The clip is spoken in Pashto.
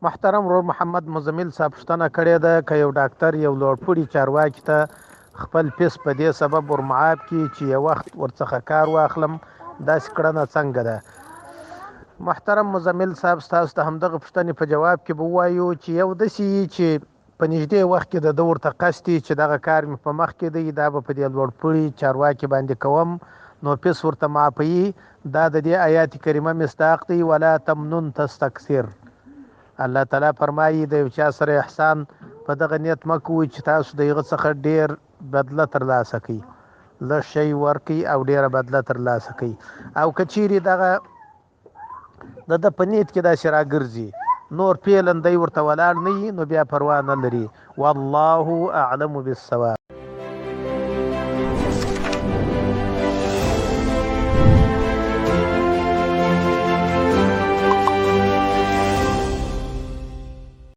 محترم ورور محمد مزمل صاحب پوښتنه کړې ده که یو ډاکټر یو لوړپوړي چارواکي ته خپل فیس په دې سبب ورمعاف کړي چې یو وخت ورڅخه کار واخلم، داسې کړنه څنګه ده؟ محترم مزمل صاحب، ستاسو د همدغه پوښتنې په جواب کې به ووایو چې یو داسې چې په نږدې وخت کې د ده ورته قصد چې دغه کار مې په مخ کې دی، دا به په دې لوړپوړي چارواکي باندې کوم، نو فیس ورته معافوي. دا د دې آیات کریمه مصداق دی، ولا تمنن تستکثر. الله تعالی فرمایي د یو چا سره احسان په دغه نیت مه کوئ چې تاسو د هغه څخه ډېر بدله ترلاسه کړئ. لږ شی ورکړئ او ډېره بدله ترلاسه کړئ. او که چیرې دغه د ده په نیت کې داسې راګرځي، نور فعلا دی ورته ولاړ نه وي، نو بیا پروا نه لري. والله اعلم بالصواب.